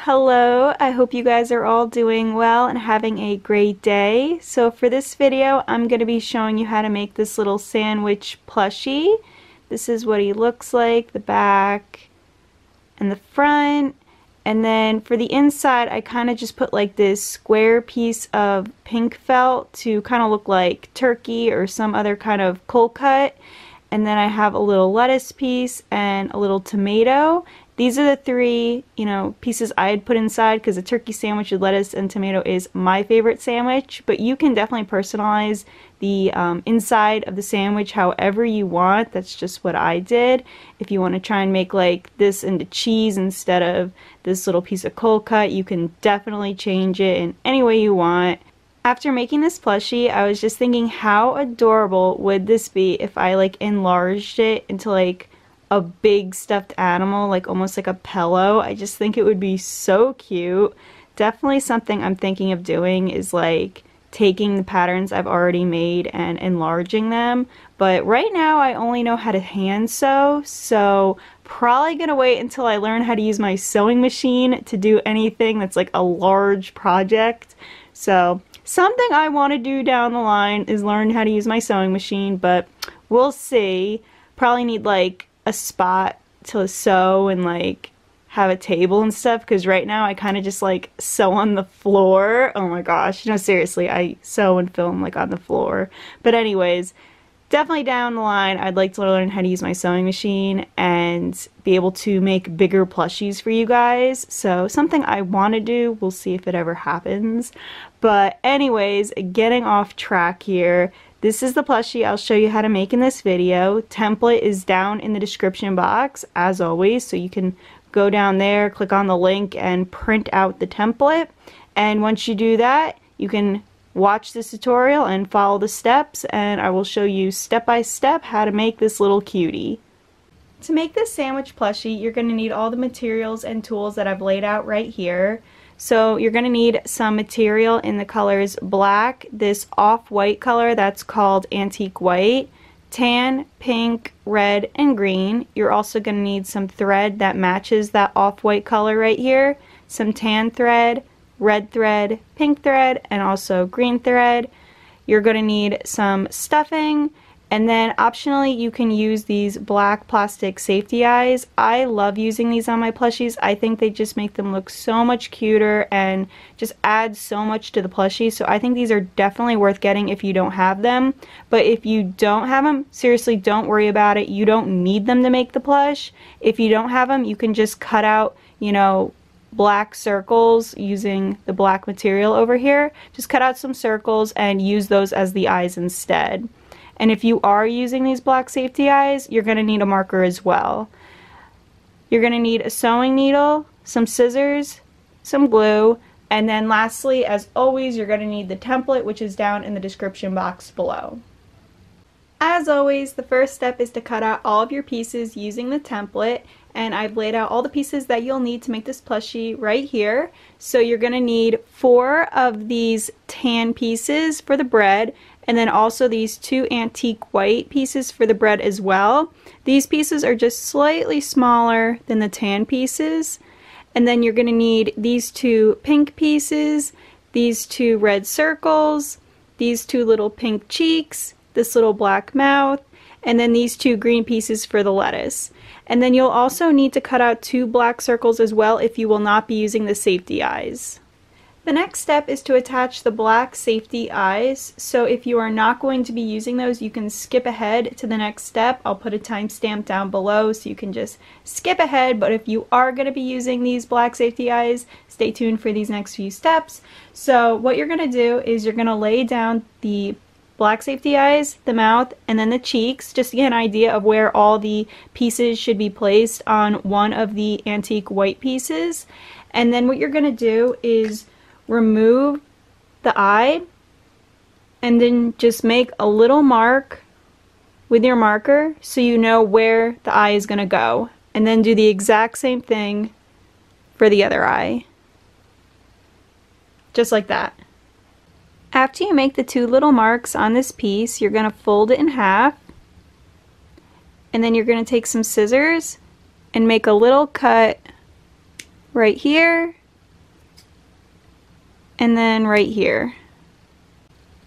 Hello, I hope you guys are all doing well and having a great day. So for this video, I'm going to be showing you how to make this little sandwich plushie. This is what he looks like, the back and the front. And then for the inside, I kind of just put like this square piece of pink felt to kind of look like turkey or some other kind of cold cut. And then I have a little lettuce piece and a little tomato. These are the three, pieces I'd put inside because a turkey sandwich with lettuce and tomato is my favorite sandwich. But you can definitely personalize the inside of the sandwich however you want. That's just what I did. If you want to try and make like this into cheese instead of this little piece of cold cut, you can definitely change it in any way you want. After making this plushie, I was just thinking how adorable would this be if I like enlarged it into like a big stuffed animal, like almost like a pillow. I just think it would be so cute. Definitely something I'm thinking of doing is like taking the patterns I've already made and enlarging them. But right now I only know how to hand sew, so probably gonna wait until I learn how to use my sewing machine to do anything that's like a large project. So something I want to do down the line is learn how to use my sewing machine, but we'll see. Probably need like a spot to sew and like have a table and stuff, because right now I kind of just like sew on the floor. Oh my gosh, no, seriously, I sew and film like on the floor. But anyways, definitely down the line I'd like to learn how to use my sewing machine and be able to make bigger plushies for you guys. So something I want to do. We'll see if it ever happens. But anyways, getting off track here. This is the plushie I'll show you how to make in this video. Template is down in the description box as always, so you can go down there, click on the link and print out the template. And once you do that, you can watch this tutorial and follow the steps, and I will show you step by step how to make this little cutie. To make this sandwich plushie, you're going to need all the materials and tools that I've laid out right here. So you're going to need some material in the colors black, this off-white color that's called antique white, tan, pink, red, and green. You're also going to need some thread that matches that off-white color right here, some tan thread, red thread, pink thread, and also green thread. You're going to need some stuffing, and then optionally you can use these black plastic safety eyes. I love using these on my plushies. I think they just make them look so much cuter and just add so much to the plushie. So I think these are definitely worth getting if you don't have them. But if you don't have them, seriously, don't worry about it. You don't need them to make the plush. If you don't have them, you can just cut out, black circles using the black material over here. Just cut out some circles and use those as the eyes instead. And if you are using these black safety eyes, you're going to need a marker as well. You're going to need a sewing needle, some scissors, some glue, and then lastly, as always, you're going to need the template, which is down in the description box below. As always, the first step is to cut out all of your pieces using the template, and I've laid out all the pieces that you'll need to make this plushie right here. So you're going to need 4 of these tan pieces for the bread, and then also these 2 antique white pieces for the bread as well. These pieces are just slightly smaller than the tan pieces. And then you're going to need these 2 pink pieces, these 2 red circles, these 2 little pink cheeks, this little black mouth, and then these 2 green pieces for the lettuce. And then you'll also need to cut out 2 black circles as well if you will not be using the safety eyes. The next step is to attach the black safety eyes. So if you are not going to be using those, you can skip ahead to the next step. I'll put a timestamp down below so you can just skip ahead. But if you are going to be using these black safety eyes, stay tuned for these next few steps. So what you're going to do is you're going to lay down the black safety eyes, the mouth, and then the cheeks, just to get an idea of where all the pieces should be placed on one of the antique white pieces. And then what you're going to do is remove the eye and then just make a little mark with your marker so you know where the eye is going to go, and then do the exact same thing for the other eye, just like that. After you make the 2 little marks on this piece, you're going to fold it in half, and then you're going to take some scissors and make a little cut right here and then right here.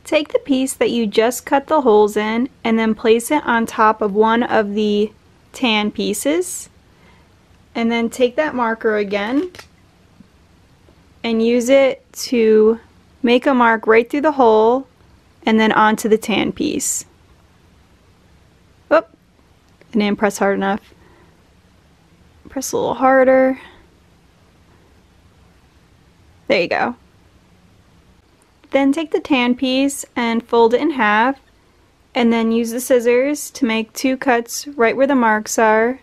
Take the piece that you just cut the holes in and then place it on top of one of the tan pieces, and then take that marker again and use it to make a mark right through the hole and then onto the tan piece. Oh, I didn't press hard enough. Press a little harder. There you go. Then take the tan piece and fold it in half, and then use the scissors to make 2 cuts right where the marks are,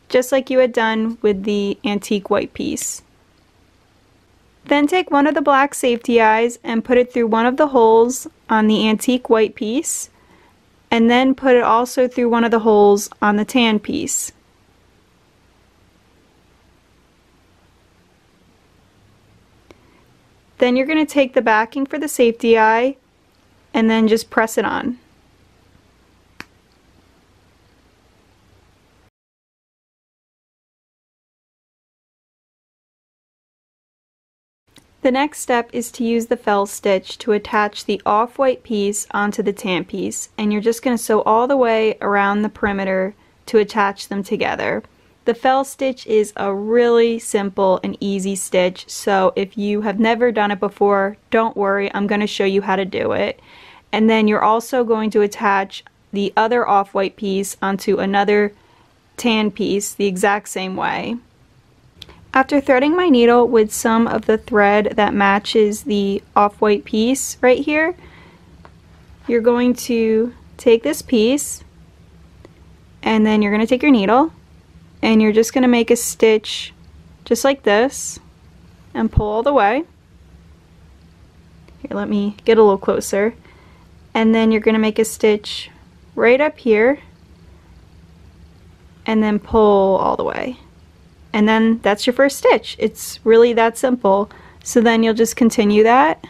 just like you had done with the antique white piece. Then take one of the black safety eyes and put it through one of the holes on the antique white piece, and then put it also through one of the holes on the tan piece. Then you're going to take the backing for the safety eye and then just press it on. The next step is to use the fell stitch to attach the off-white piece onto the tan piece, and you're just going to sew all the way around the perimeter to attach them together. The fell stitch is a really simple and easy stitch, so if you have never done it before, don't worry, I'm going to show you how to do it. And then you're also going to attach the other off-white piece onto another tan piece the exact same way. After threading my needle with some of the thread that matches the off-white piece right here, you're going to take this piece and then you're going to take your needle and you're just going to make a stitch just like this and pull all the way. Here, let me get a little closer. And then you're going to make a stitch right up here and then pull all the way. And then that's your first stitch. It's really that simple. So then you'll just continue that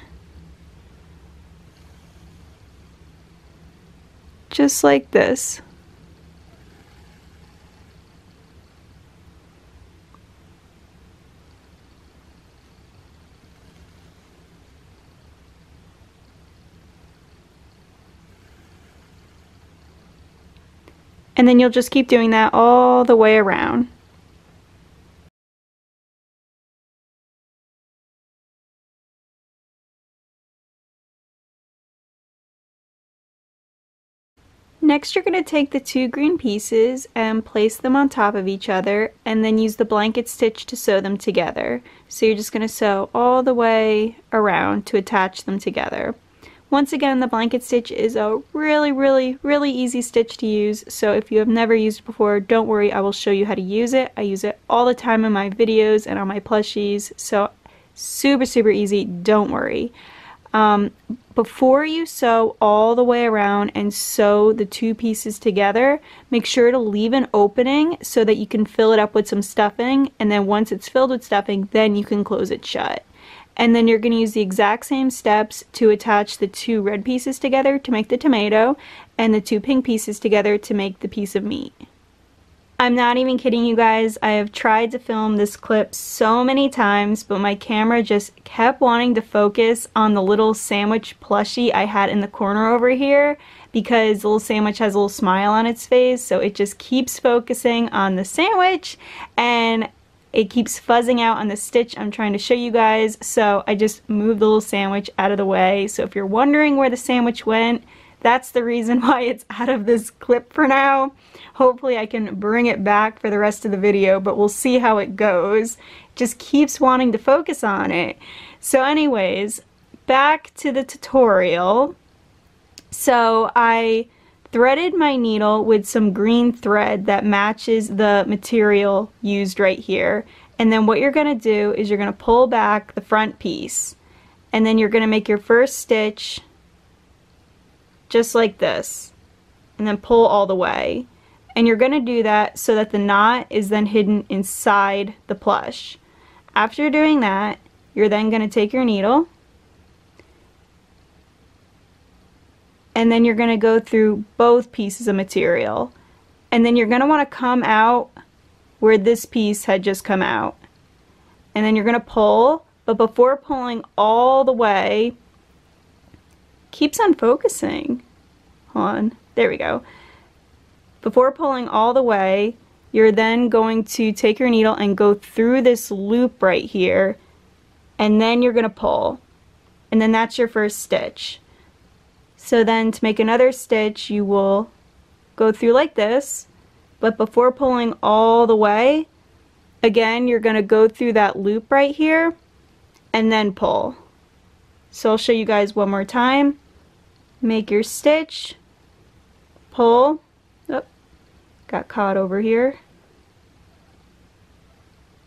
just like this. And then you'll just keep doing that all the way around. Next, you're going to take the 2 green pieces and place them on top of each other and then use the blanket stitch to sew them together. So you're just going to sew all the way around to attach them together. Once again, the blanket stitch is a really easy stitch to use, so if you have never used it before, don't worry, I will show you how to use it. I use it all the time in my videos and on my plushies, so super easy, don't worry. Before you sew all the way around and sew the 2 pieces together, make sure to leave an opening so that you can fill it up with some stuffing, and then once it's filled with stuffing, then you can close it shut. And then you're going to use the exact same steps to attach the 2 red pieces together to make the tomato and the 2 pink pieces together to make the piece of meat. I'm not even kidding you guys, I have tried to film this clip so many times, but my camera just kept wanting to focus on the little sandwich plushie I had in the corner over here because the little sandwich has a little smile on its face, so it just keeps focusing on the sandwich and it keeps fuzzing out on the stitch I'm trying to show you guys, so I just moved the little sandwich out of the way. So if you're wondering where the sandwich went, that's the reason why it's out of this clip for now. Hopefully I can bring it back for the rest of the video, but we'll see how it goes. Just keeps wanting to focus on it. So anyways, back to the tutorial. So I threaded my needle with some green thread that matches the material used right here. And then what you're going to do is you're going to pull back the front piece. And then you're going to make your first stitch just like this. And then pull all the way. And you're going to do that so that the knot is then hidden inside the plush. After doing that, you're then going to take your needle and then you're going to go through both pieces of material. And then you're going to want to come out where this piece had just come out. And then you're going to pull but before pulling all the way, keeps on focusing. Hold on, there we go. Before pulling all the way, you're then going to take your needle and go through this loop right here, and then you're going to pull, and then that's your first stitch. So then to make another stitch, you will go through like this, but before pulling all the way, again, you're going to go through that loop right here and then pull. So I'll show you guys one more time. Make your stitch, pull. Oh, got caught over here.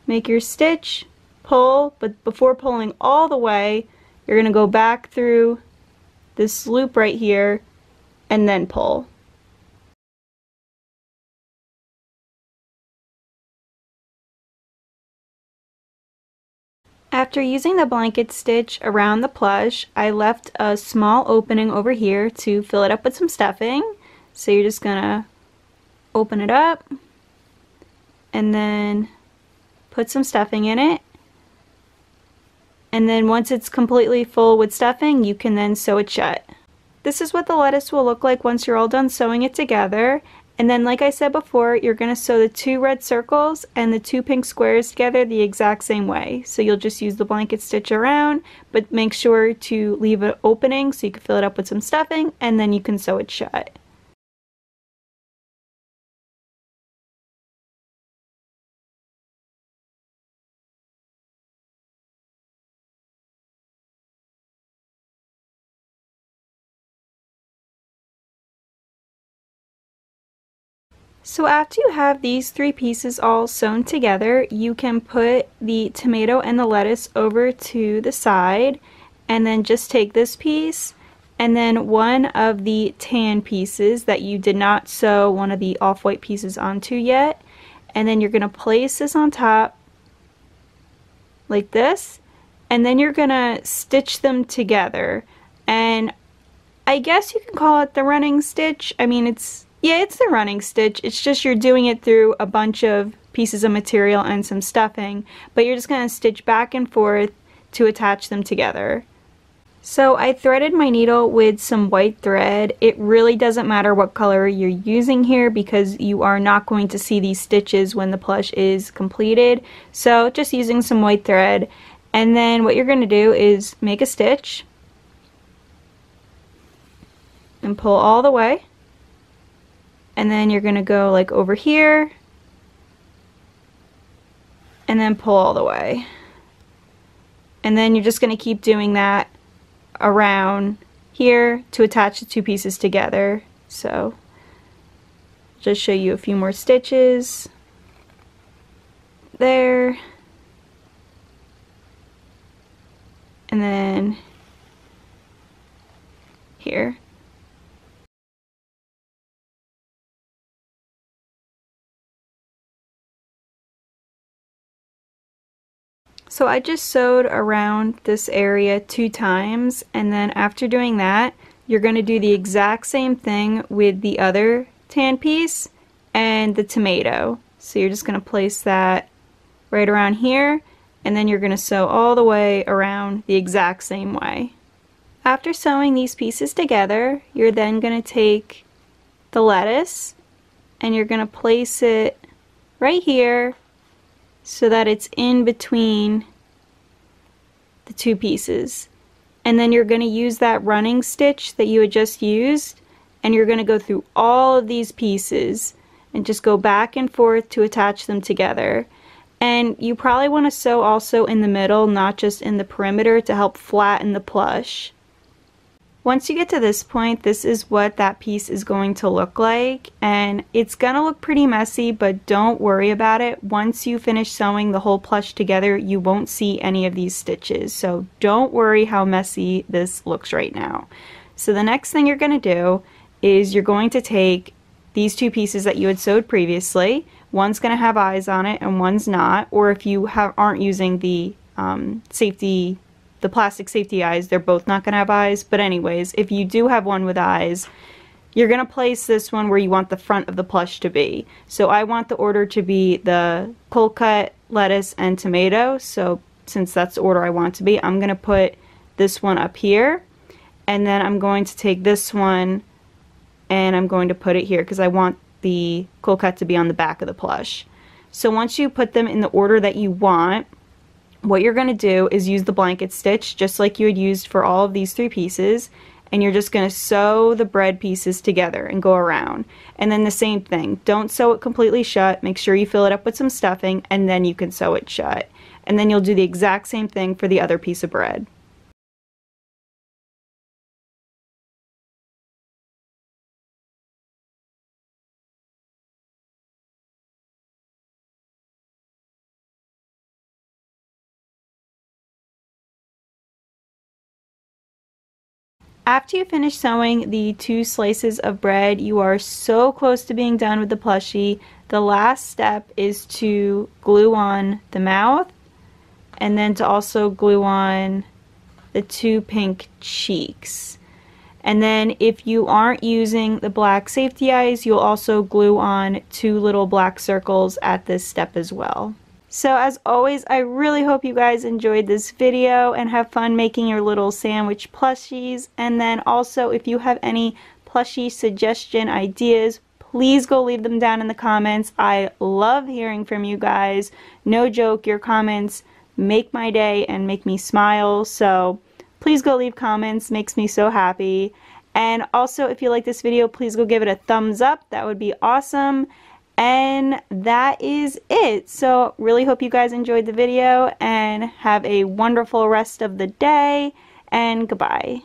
Make your stitch, pull, but before pulling all the way, you're going to go back through this loop right here and then pull. After using the blanket stitch around the plush, I left a small opening over here to fill it up with some stuffing. So you're just gonna open it up and then put some stuffing in it. And then once it's completely full with stuffing, you can then sew it shut. This is what the lettuce will look like once you're all done sewing it together. And then, like I said before, you're going to sew the 2 red circles and the 2 pink squares together the exact same way. So you'll just use the blanket stitch around, but make sure to leave an opening so you can fill it up with some stuffing, and then you can sew it shut. So after you have these 3 pieces all sewn together, you can put the tomato and the lettuce over to the side, and then just take this piece and then one of the tan pieces that you did not sew one of the off-white pieces onto yet, and then you're going to place this on top like this, and then you're going to stitch them together. And I guess you can call it the running stitch. I mean, it's the running stitch. It's just you're doing it through a bunch of pieces of material and some stuffing, but you're just going to stitch back and forth to attach them together. So I threaded my needle with some white thread. It really doesn't matter what color you're using here because you are not going to see these stitches when the plush is completed. So just using some white thread, and then what you're going to do is make a stitch and pull all the way. And then you're going to go like over here and then pull all the way. And then you're just going to keep doing that around here to attach the 2 pieces together. So just show you a few more stitches there. And then here. So I just sewed around this area 2 times, and then after doing that, you're going to do the exact same thing with the other tan piece and the tomato. So you're just going to place that right around here, and then you're going to sew all the way around the exact same way. After sewing these pieces together, you're then going to take the lettuce and you're going to place it right here so that it's in between the 2 pieces. And then you're going to use that running stitch that you had just used, and you're going to go through all of these pieces and just go back and forth to attach them together. And you probably want to sew also in the middle, not just in the perimeter, to help flatten the plush. Once you get to this point, this is what that piece is going to look like, and it's gonna look pretty messy, but don't worry about it. Once you finish sewing the whole plush together, you won't see any of these stitches, so don't worry how messy this looks right now. So the next thing you're gonna do is you're going to take these 2 pieces that you had sewed previously. One's gonna have eyes on it and one's not, or if you aren't using the plastic safety eyes, they're both not going to have eyes. But anyways, if you do have one with eyes, you're going to place this one where you want the front of the plush to be. So I want the order to be the cold cut, lettuce, and tomato. So since that's the order I want it to be, I'm going to put this one up here, and then I'm going to take this one and I'm going to put it here because I want the quill cut to be on the back of the plush. So once you put them in the order that you want, what you're going to do is use the blanket stitch just like you had used for all of these 3 pieces, and you're just going to sew the bread pieces together and go around. And then the same thing, don't sew it completely shut, make sure you fill it up with some stuffing, and then you can sew it shut. And then you'll do the exact same thing for the other piece of bread. After you finish sewing the 2 slices of bread, you are so close to being done with the plushie. The last step is to glue on the mouth, and then to also glue on the 2 pink cheeks. And then if you aren't using the black safety eyes, you'll also glue on 2 little black circles at this step as well. So as always, I really hope you guys enjoyed this video and have fun making your little sandwich plushies. And then also, if you have any plushie suggestion ideas, please go leave them down in the comments. I love hearing from you guys. No joke, your comments make my day and make me smile. So please go leave comments, makes me so happy. And also, if you like this video, please go give it a thumbs up. That would be awesome. And that is it. So really hope you guys enjoyed the video and have a wonderful rest of the day, and goodbye.